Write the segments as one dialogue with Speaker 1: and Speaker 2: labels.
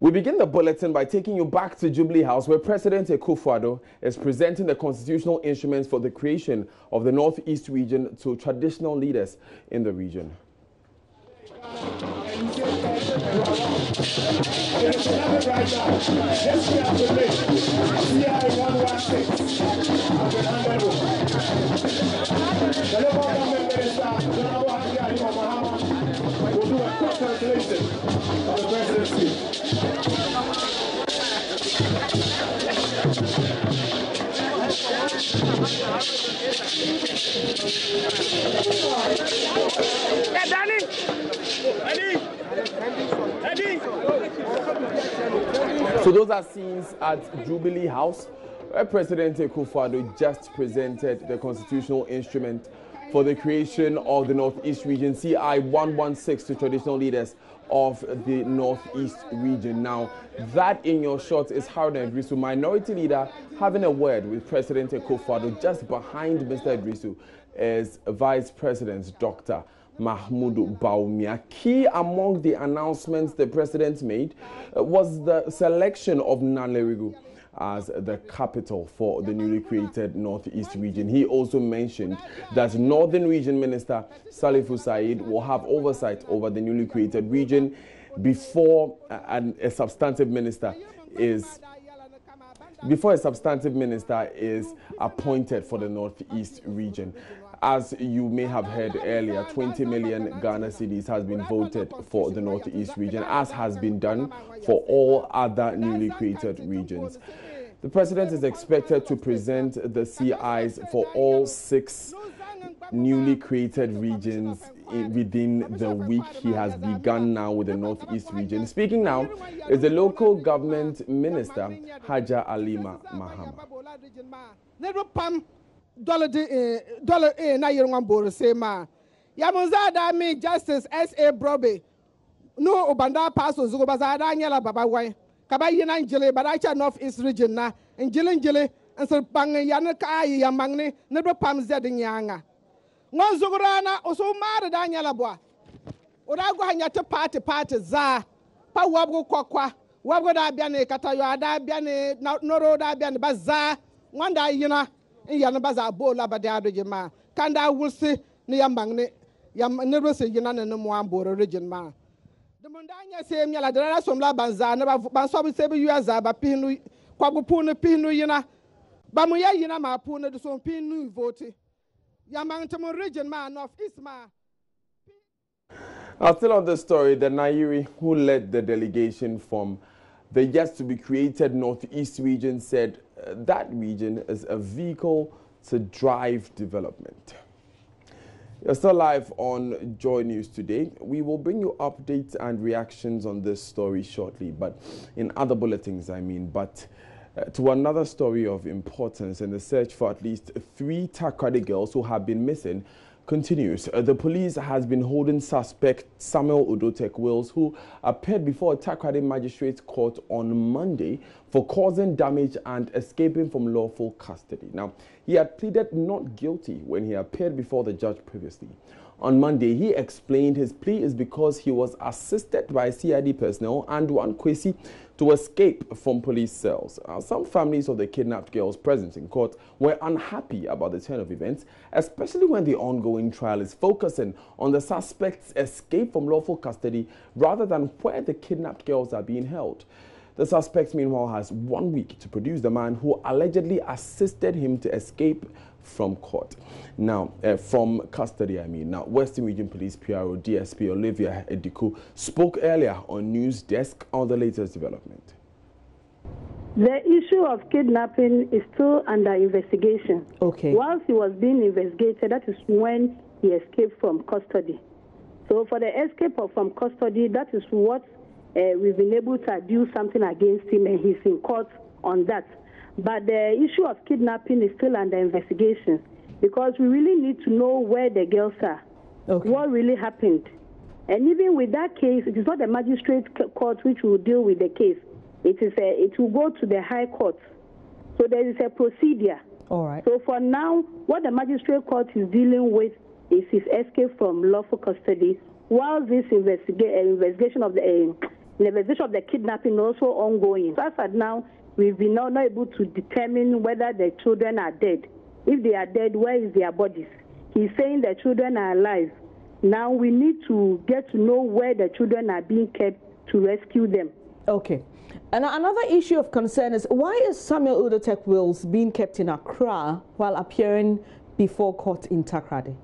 Speaker 1: We begin the bulletin by taking you back to Jubilee House, where President Akufo-Addo is presenting the constitutional instruments for the creation of the Northeast region to traditional leaders in the region. So those are scenes at Jubilee House, where President Akufo-Addo just presented the constitutional instrument for the creation of the Northeast region, CI 116, to traditional leaders of the Northeast region. Now, that in your shot is Haruna Idrisu, minority leader, having a word with President Akufo-Addo. Just behind Mr. Idrisu is Vice President Dr. Mahmoud Bawumia. Key among the announcements the president made was the selection of Nalerigu as the capital for the newly created Northeast region. He also mentioned that Northern Region Minister Salifu Said will have oversight over the newly created region before a substantive minister is appointed for the Northeast region. As you may have heard earlier, 20 million Ghana cedis has been voted for the Northeast region, as has been done for all other newly created regions. The president is expected to present the CIs for all 6 newly created regions within the week. He has begun now with the Northeast region. Speaking now is the local government minister, Haja Alima Mahama.
Speaker 2: Dollar na yirwan boro sema ya munzada mi Justice SA Brobe no obanda paso zugo bazada nyala baba wan kaba yina njele badacha Northeast region na njele ansel bang yan ka ya mangne ne do pam zed nyanga ngon zugurana oso mare da nyala boa oda go hanya te party za pa wabgo kwakwa wabgo da bia ne katayo ada bia ne noro da bia ne baza nwanda yina in baza bola badiado jema kanda wulsi ni yambangne yam ne rose yina ne mo amboro region ma de mundanya se miala dara somla banza ne ban so be se be yuaza ba pinu kwagupu ne pinu yina ba mu ya yina ma pu ne so pinu vote yamantemo region ma north east ma.
Speaker 1: Still on the story, the Nairi who led the delegation from the yet to be created Northeast region said that region is a vehicle to drive development. You're still live on Joy News today. We will bring you updates and reactions on this story shortly, but in other bulletins, but to another story of importance, in the search for at least 3 Takata girls who have been missing continues. The police has been holding suspect Samuel Odotek Wills, who appeared before a Takata Magistrates Court on Monday for causing damage and escaping from lawful custody. Now, he had pleaded not guilty when he appeared before the judge previously. On Monday, he explained his plea is because he was assisted by CID personnel and one Kwesi to escape from police cells. Some families of the kidnapped girls present in court were unhappy about the turn of events, especially when the ongoing trial is focusing on the suspect's escape from lawful custody rather than where the kidnapped girls are being held. The suspect, meanwhile, has 1 week to produce the man who allegedly assisted him to escape from court. Now, from custody, Now, Western Region Police PRO DSP Olivia Ediku spoke earlier on News Desk on the latest development.
Speaker 3: The issue of kidnapping is still under investigation.
Speaker 4: Okay.
Speaker 3: Whilst he was being investigated, that is when he escaped from custody. So for the escape from custody, that is what we've been able to do something against him, and he's in court on that. But the issue of kidnapping is still under investigation because we really need to know where the girls are, what really happened. And even with that case, it is not the magistrate court which will deal with the case. It will go to the high court. So there is a procedure.
Speaker 4: All right.
Speaker 3: So for now, what the magistrate court is dealing with is his escape from lawful custody, while this investigation of the The investigation of the kidnapping also ongoing. So as at now, we've been not able to determine whether the children are dead. If they are dead, where is their bodies? He's saying the children are alive. Now we need to get to know where the children are being kept to rescue them.
Speaker 4: Okay. And another issue of concern is, why is Samuel Takata Girls being kept in Accra while appearing before court in Takoradi?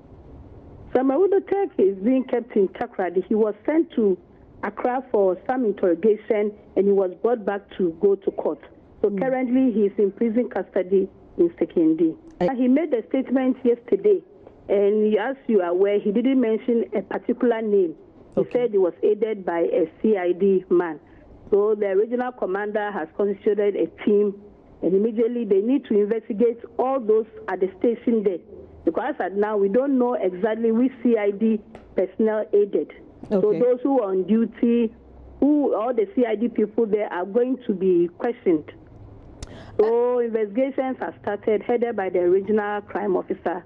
Speaker 3: Samuel Takata is being kept in Takoradi. He was sent to Accra for some interrogation and he was brought back to go to court. So currently he is in prison custody in Sekindi. He made a statement yesterday, and as you are aware, he didn't mention a particular name. He said he was aided by a CID man. So the regional commander has constituted a team, and immediately they need to investigate all those at the station there. Because as now we don't know exactly which CID personnel aided. So those who are on duty, all the CID people there are going to be questioned. So investigations have started, headed by the regional crime officer.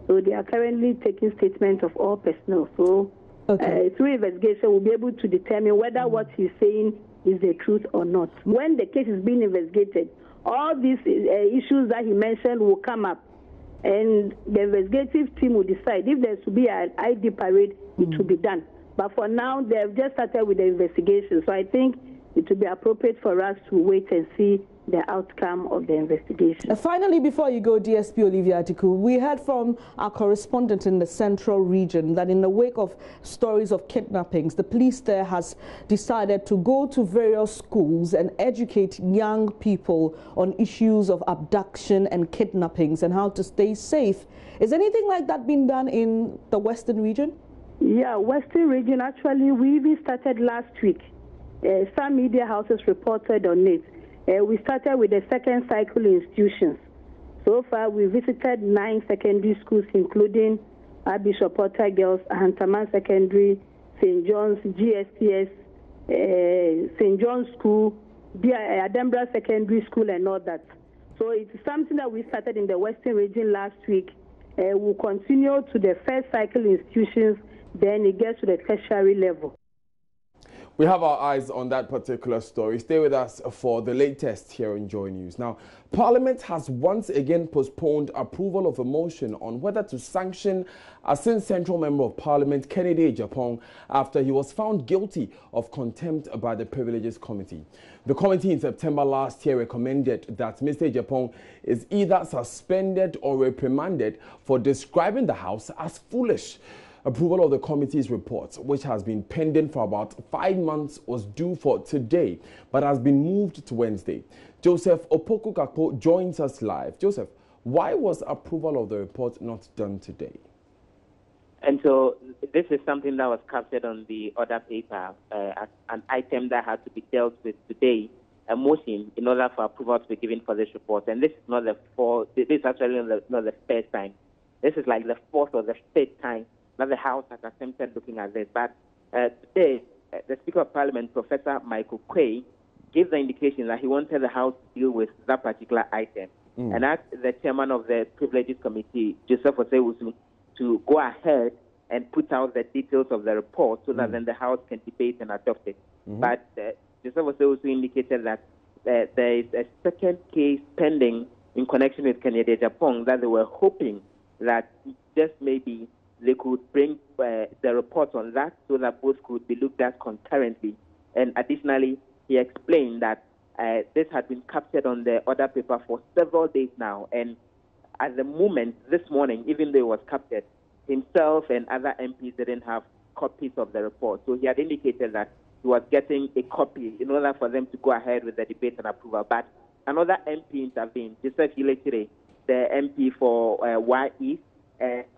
Speaker 3: So they are currently taking statements of all personnel. So through investigation, we'll be able to determine whether what he's saying is the truth or not. When the case is being investigated, all these issues that he mentioned will come up, and the investigative team will decide if there should be an ID parade, it will be done. But for now, they've just started with the investigation. So I think it would be appropriate for us to wait and see the outcome of the investigation.
Speaker 4: Finally, before you go, DSP Olivia Atiku, we heard from our correspondent in the central region that in the wake of stories of kidnappings, the police there has decided to go to various schools and educate young people on issues of abduction and kidnappings and how to stay safe. Is anything like that being done in the Western region?
Speaker 3: Yeah, Western region, actually, we even started last week. Some media houses reported on it. We started with the second cycle institutions. So far, we visited 9 secondary schools, including Bishop Takata Girls, Hantaman Secondary, St. John's, GSTS, St. John's School, Adembra Secondary School, and all that. So it's something that we started in the Western region last week. We'll continue to the first cycle institutions, then it gets to the tertiary level.
Speaker 1: We have our eyes on that particular story. Stay with us for the latest here in Joy News. Now, Parliament has once again postponed approval of a motion on whether to sanction Asin Central Member of Parliament Kennedy Ejapong after he was found guilty of contempt by the Privileges Committee. The committee in September last year recommended that Mr. Ejapong is either suspended or reprimanded for describing the House as foolish. Approval of the committee's report, which has been pending for about 5 months, was due for today, but has been moved to Wednesday. Joseph OpokuKapur joins us live. Joseph, why was approval of the report not done today?
Speaker 5: And so this is something that was captured on the order paper as an item that had to be dealt with today, a motion in order for approval to be given for this report. And this is not this is actually not the first time. This is like the fourth or the fifth time that the House has attempted looking at this. But today, the Speaker of Parliament, Professor Michael Quay, gave the indication that he wanted the House to deal with that particular item. And asked the chairman of the Privileges Committee, Joseph Osewusu, to go ahead and put out the details of the report so that then the House can debate and adopt it. But Joseph Osewusu indicated that there is a second case pending in connection with Kennedy Ejapong that they were hoping that just maybe they could bring the report on that so that both could be looked at concurrently. And additionally, he explained that this had been captured on the order paper for several days now. And at the moment, this morning, even though it was captured, himself and other MPs didn't have copies of the report. So he had indicated that he was getting a copy in order for them to go ahead with the debate and approval. But another MP intervened, Joseph Iletire, the MP for Y-East,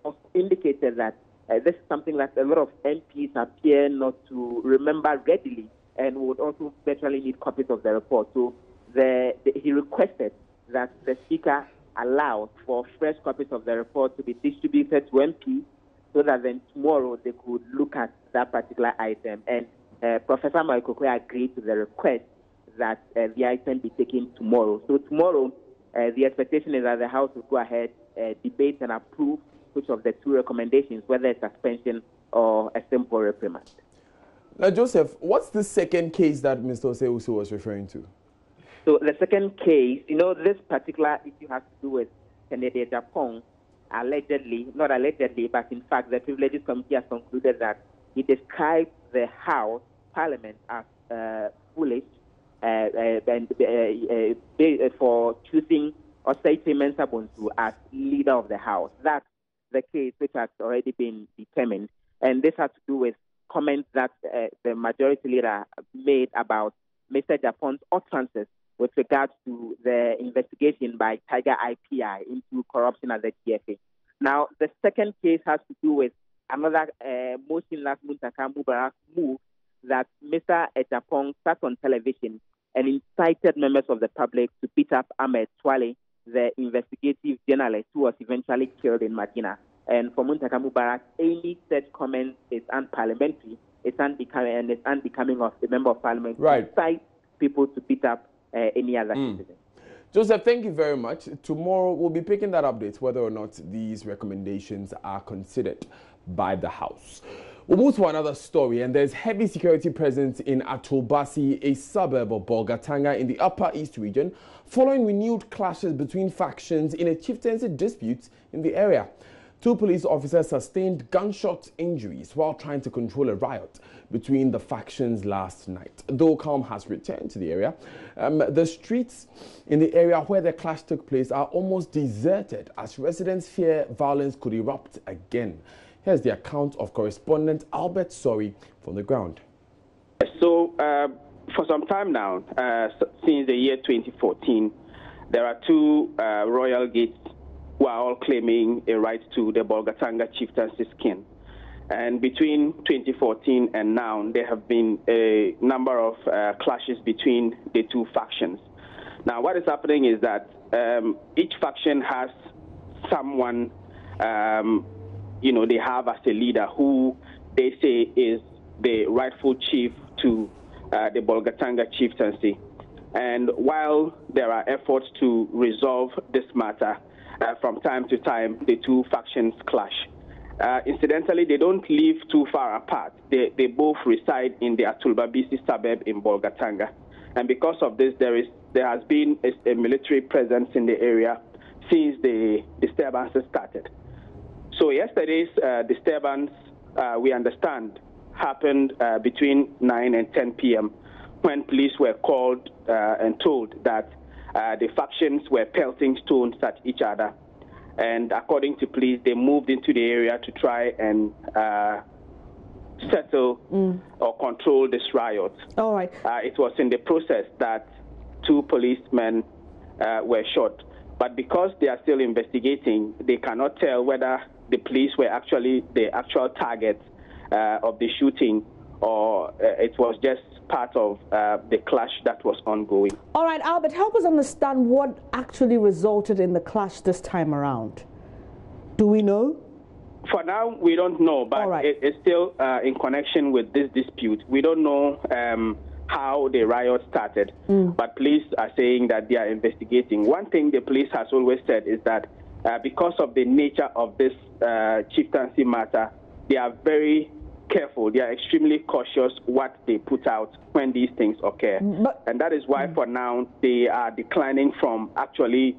Speaker 5: also indicated that this is something that a lot of MPs appear not to remember readily and would also virtually need copies of the report. So he requested that the Speaker allow for fresh copies of the report to be distributed to MPs so that then tomorrow they could look at that particular item. And Professor Michael Quay agreed to the request that the item be taken tomorrow. So tomorrow, the expectation is that the House will go ahead, debate and approve which of the two recommendations, whether it's suspension or a simple reprimand.
Speaker 1: Now, Joseph, what's the second case that Mr. Oseusu was referring to?
Speaker 5: So the second case, this particular issue has to do with Kennedy Japan, allegedly, not allegedly, but in fact, the Privileges Committee has concluded that he described the House, Parliament, as foolish for choosing Osei Mensah Bonsu as leader of the House. That's the case which has already been determined. And this has to do with comments that the majority leader made about Mr. Japan's utterances with regards to the investigation by Tiger IPI into corruption at the TFA. Now, the second case has to do with another motion last Muntaka Mubarak move that Mr. Japan sat on television and incited members of the public to beat up Ahmed Twale, the investigative journalist who was eventually killed in Medina. And for Muntaka Mubarak, any such comment is unparliamentary, it's unbecoming of a member of parliament to incite people to beat up any other citizen.
Speaker 1: Joseph, thank you very much. Tomorrow we'll be picking that update, whether or not these recommendations are considered by the House. We'll move to another story, and there's heavy security presence in Atobasi, a suburb of Bolgatanga in the Upper East region, following renewed clashes between factions in a chieftaincy dispute in the area. 2 police officers sustained gunshot injuries while trying to control a riot between the factions last night. Though calm has returned to the area, the streets in the area where the clash took place are almost deserted as residents fear violence could erupt again. Here's the account of correspondent Albert Sori from the ground.
Speaker 6: So, for some time now, since the year 2014, there are 2 royal gates who are all claiming a right to the Bolgatanga chieftaincy skin. And between 2014 and now, there have been a number of clashes between the 2 factions. Now, what is happening is that each faction has someone, they have as a leader who they say is the rightful chief to the Bolgatanga chieftaincy. And while there are efforts to resolve this matter, from time to time, the 2 factions clash. Incidentally, they don't live too far apart. They both reside in the Atulbabisi suburb in Bolgatanga. And because of this, there has been a military presence in the area since the disturbances started. So yesterday's disturbance, we understand, happened between 9 and 10 p.m. when police were called and told that the factions were pelting stones at each other. And according to police, they moved into the area to try and settle or control this riot.
Speaker 4: All right.
Speaker 6: It was in the process that 2 policemen were shot. But because they are still investigating, they cannot tell whether the police were actually the actual targets of the shooting or it was just part of the clash that was ongoing.
Speaker 4: All right, Albert, help us understand what actually resulted in the clash this time around. Do we know?
Speaker 6: For now, we don't know, but it's still in connection with this dispute. We don't know how the riot started, but police are saying that they are investigating. One thing the police has always said is that because of the nature of this chieftaincy matter, they are very careful. They are extremely cautious what they put out when these things occur. And that is why for now they are declining from actually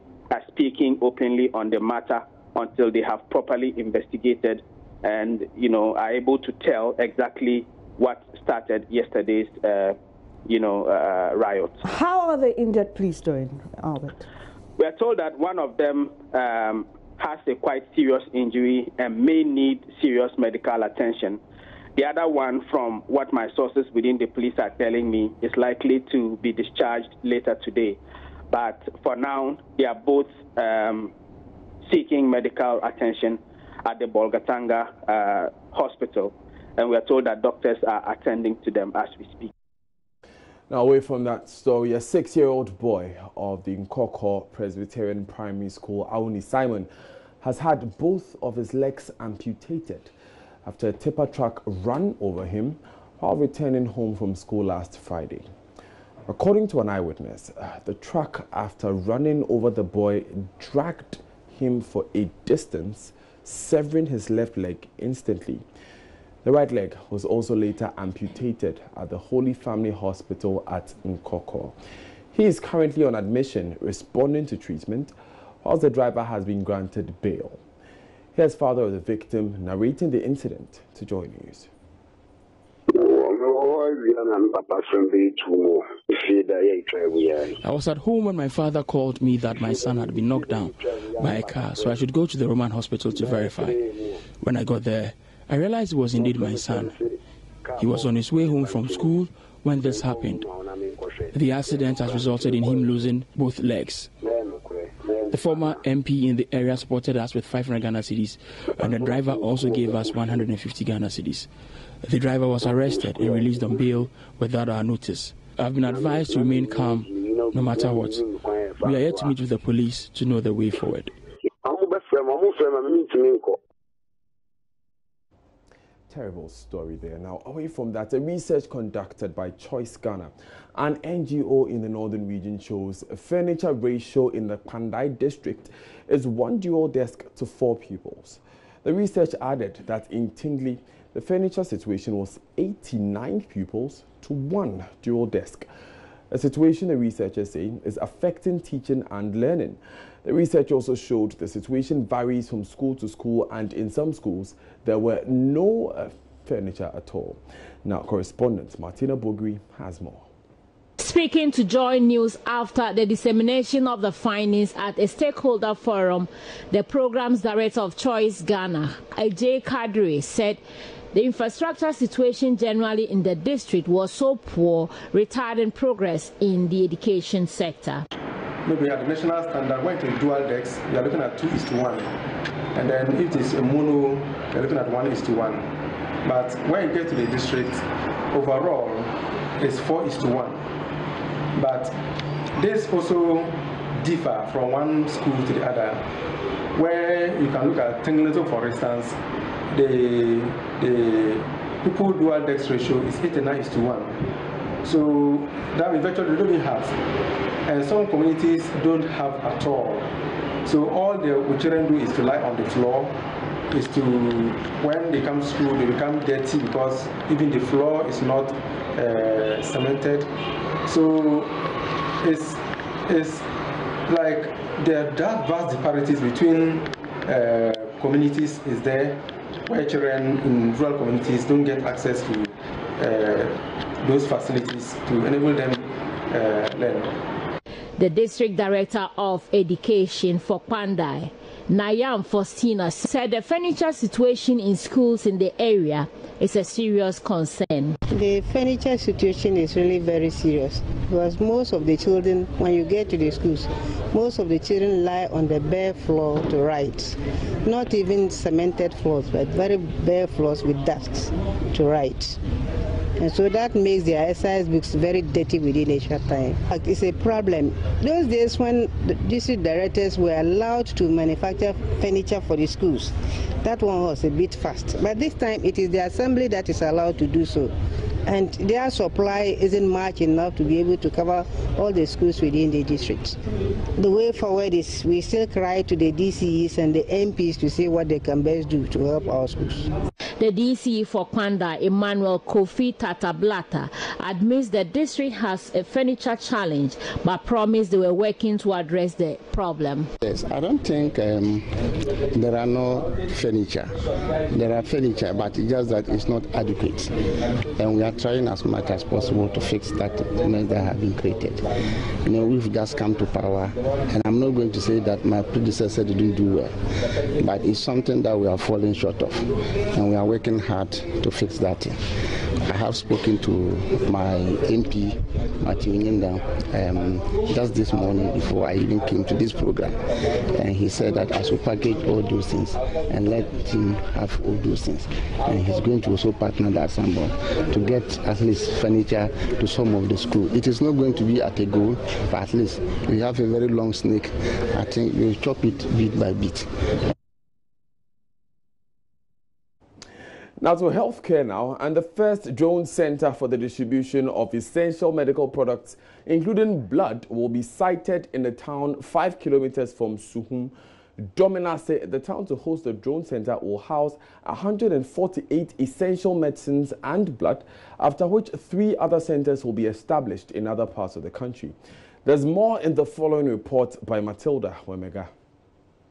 Speaker 6: speaking openly on the matter until they have properly investigated and, are able to tell exactly what started yesterday's, riot.
Speaker 4: How are the injured police doing, Albert?
Speaker 6: We are told that one of them has a quite serious injury and may need serious medical attention. The other one, from what my sources within the police are telling me, is likely to be discharged later today. But for now, they are both seeking medical attention at the Bolgatanga hospital. And we are told that doctors are attending to them as we speak.
Speaker 1: Now, away from that story, a 6-year-old boy of the Koko Presbyterian Primary School, Auni Simon, has had both of his legs amputated after a tipper truck ran over him while returning home from school last Friday. According to an eyewitness, the truck, after running over the boy, dragged him for a distance, severing his left leg instantly. The right leg was also later amputated at the Holy Family Hospital at Nkoko. He is currently on admission, responding to treatment, whilst the driver has been granted bail. Here's father of the victim narrating the incident to Joy News.
Speaker 7: I was at home when my father called me that my son had been knocked down by a car, so I should go to the Roman hospital to verify. When I got there, I realized it was indeed my son. He was on his way home from school when this happened. The accident has resulted in him losing both legs. The former MP in the area supported us with 500 Ghana cedis, and the driver also gave us 150 Ghana cedis. The driver was arrested and released on bail without our notice. I've been advised to remain calm no matter what. We are yet to meet with the police to know the way forward.
Speaker 1: Terrible story there. Now, away from that, a research conducted by Choice Ghana, an NGO in the northern region, shows a furniture ratio in the Panda District is 1 dual desk to 4 pupils. The research added that in Tingli, the furniture situation was 89 pupils to 1 dual desk. A situation the researchers say is affecting teaching and learning. The research also showed the situation varies from school to school, and in some schools there were no furniture at all. Now, correspondent Martina Bogri has more.
Speaker 8: Speaking to Joy News after the dissemination of the findings at a stakeholder forum, the program's director of Choice Ghana, Ajay Kadri, said the infrastructure situation generally in the district was so poor, retarding progress in the education sector.
Speaker 9: Maybe at the national standard, when it is dual decks, you are looking at 2:1. And then if it is a mono, you are looking at 1:1. But when you get to the district, overall, it's 4:1. But this also differ from one school to the other, where you can look at Tingleton, for instance, the pupil dual desk ratio is 89:1. So that we virtually don't have. And some communities don't have at all. So all the children do is to lie on the floor, is to, when they come to school, they become dirty because even the floor is not cemented. So it's like there are vast disparities between communities is there, where children in rural communities don't get access to those facilities to enable them learn.
Speaker 8: The district director of education for Panda, Nayam Faustina, said the furniture situation in schools in the area is a serious concern.
Speaker 10: The furniture situation is really very serious because most of the children, when you get to the schools, most of the children lie on the bare floor to write. Not even cemented floors, but very bare floors with desks to write. And so that makes the exercise books very dirty within a short time. It's a problem. Those days when the district directors were allowed to manufacture furniture for the schools, that one was a bit fast. But this time it is the assembly that is allowed to do so. And their supply isn't much enough to be able to cover all the schools within the district. The way forward is we still cry to the DCEs and the MPs to see what they can best do to help our schools.
Speaker 8: The DCE for Panda, Emmanuel Kofi Tatablata, admits the district has a furniture challenge, but promised they were working to address the problem.
Speaker 11: Yes, I don't think there are no furniture. There are furniture, but it's just that it's not adequate. And we are trying as much as possible to fix that mess that have been created. You know, we've just come to power, and I'm not going to say that my predecessor didn't do well, but it's something that we are falling short of, and we are working hard to fix that. I have spoken to my MP, Matthew Nyenda, just this morning before I even came to this program, and he said that I should package all those things and let him have all those things, and he's going to also partner the assembly to get at least furniture to some of the schools. It is not going to be at a goal, but at least we have a very long snake. I think we'll chop it bit by bit.
Speaker 1: Now to healthcare now, and the first drone center for the distribution of essential medical products, including blood, will be sited in the town 5 kilometers from Suhum Domina said the town to host the drone center will house 148 essential medicines and blood, after which 3 other centers will be established in other parts of the country. There's more in the following report by Matilda Wemega.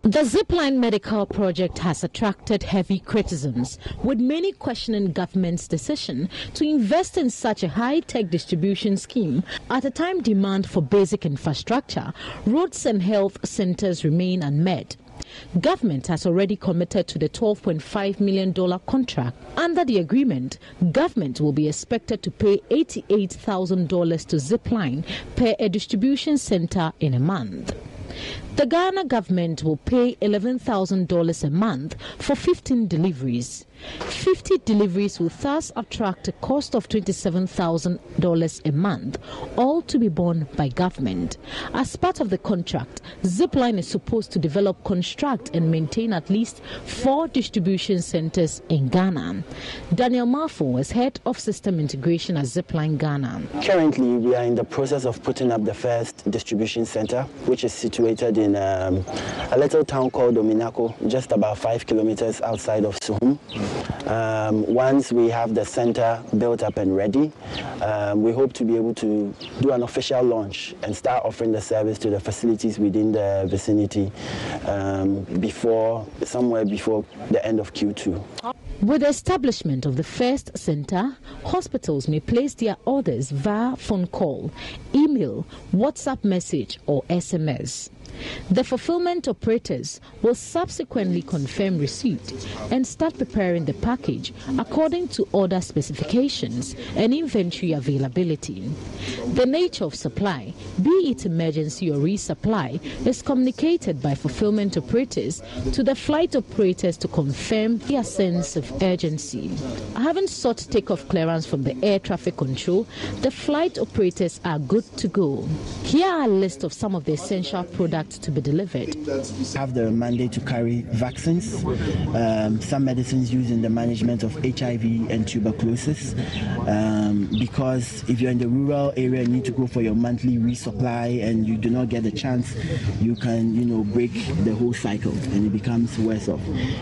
Speaker 8: The Zipline Medical project has attracted heavy criticisms, with many questioning government's decision to invest in such a high-tech distribution scheme at a time demand for basic infrastructure, roads and health centers remain unmet. Government has already committed to the $12.5 million contract. Under the agreement, government will be expected to pay $88,000 to Zipline per a distribution center in a month. The Ghana government will pay $11,000 a month for 15 deliveries. 50 deliveries will thus attract a cost of $27,000 a month, all to be borne by government. As part of the contract, Zipline is supposed to develop, construct and maintain at least 4 distribution centers in Ghana. Daniel Marfo is head of system integration at Zipline Ghana.
Speaker 12: Currently, we are in the process of putting up the first distribution center, which is situated in a little town called Dominaco, just about 5 kilometers outside of Suhum. Once we have the center built up and ready, we hope to be able to do an official launch and start offering the service to the facilities within the vicinity somewhere before the end of Q2.
Speaker 8: With the establishment of the first center, hospitals may place their orders via phone call, email, WhatsApp message or SMS. The fulfillment operators will subsequently confirm receipt and start preparing the package according to order specifications and inventory availability. The nature of supply, be it emergency or resupply, is communicated by fulfillment operators to the flight operators to confirm their sense of urgency. Having sought takeoff clearance from the air traffic control, the flight operators are good to go. Here are a list of some of the essential products to be delivered.
Speaker 12: Have the mandate to carry vaccines, some medicines used in the management of HIV and tuberculosis, because if you're in the rural area and need to go for your monthly resupply and you do not get a chance, you can, break the whole cycle and it becomes worse off.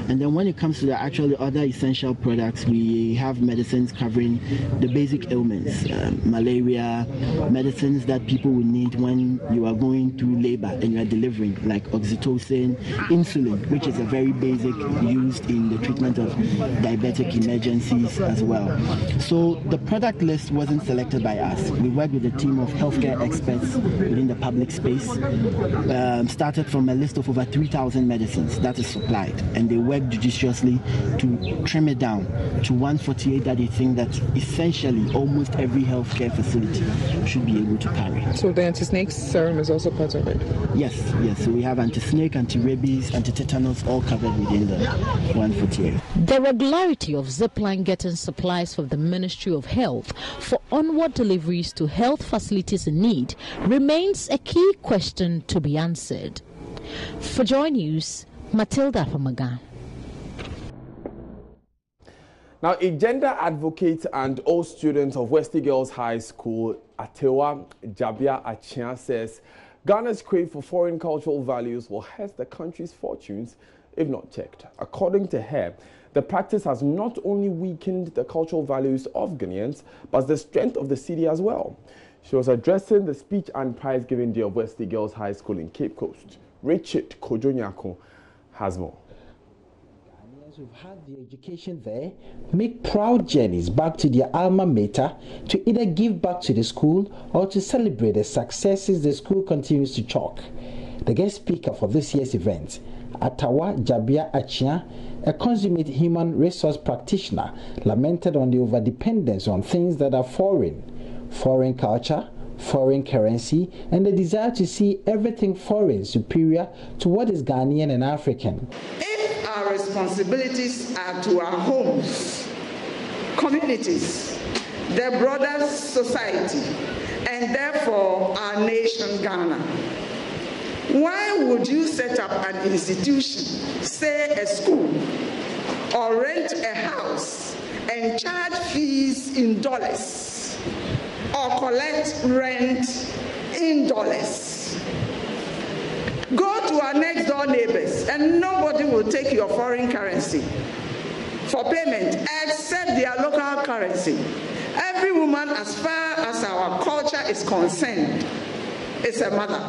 Speaker 12: And then when it comes to the actual other essential products, we have medicines covering the basic ailments, malaria, medicines that people will need when you are going through labor and you are delivering, like oxytocin, insulin, which is a very basic used in the treatment of diabetic emergencies as well. So the product list wasn't selected by us. We worked with a team of healthcare experts within the public space, started from a list of over 3,000 medicines that is supplied, and they worked judiciously to trim it down to 148 that they think that essentially almost every healthcare facility should be able to carry.
Speaker 13: So the anti-snake serum is also part of it?
Speaker 12: Yes. So we have anti-snake, anti-rabies, anti-tetanus all covered within the 148.
Speaker 8: The regularity of Zipline getting supplies from the Ministry of Health for onward deliveries to health facilities in need remains a key question to be answered. For Joy News, Matilda Wemega.
Speaker 1: Now, a gender advocate and all students of Westy Girls High School, Atewa Jabia Achia, says Ghana's crave for foreign cultural values will hurt the country's fortunes if not checked. According to her, the practice has not only weakened the cultural values of Ghanaians, but the strength of the city as well. She was addressing the speech and prize-giving day of Westy Girls High School in Cape Coast. Richard Kojonyako has more.
Speaker 14: Who've had the education there make proud journeys back to their alma mater to either give back to the school or to celebrate the successes the school continues to chalk. The guest speaker for this year's event, Atawa Jabia Achia, a consummate human resource practitioner, lamented on the overdependence on things that are foreign culture, foreign currency, and the desire to see everything foreign superior to what is Ghanaian and African.
Speaker 15: Our responsibilities are to our homes, communities, the broader society, and therefore our nation, Ghana. Why would you set up an institution, say a school, or rent a house and charge fees in dollars, or collect rent in dollars? Go to our next door neighbors and nobody will take your foreign currency for payment except their local currency. Every woman, as far as our culture is concerned, is a mother.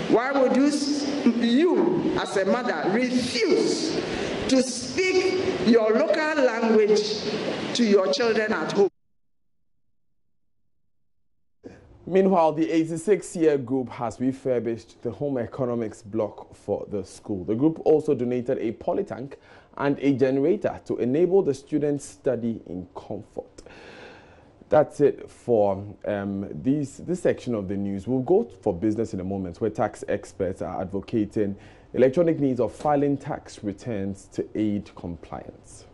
Speaker 15: Why would you as a mother refuse to speak your local language to your children at home?
Speaker 1: Meanwhile, the 86-year group has refurbished the home economics block for the school. The group also donated a polytank and a generator to enable the students study in comfort. That's it for this section of the news. We'll go for business in a moment, where tax experts are advocating electronic means of filing tax returns to aid compliance.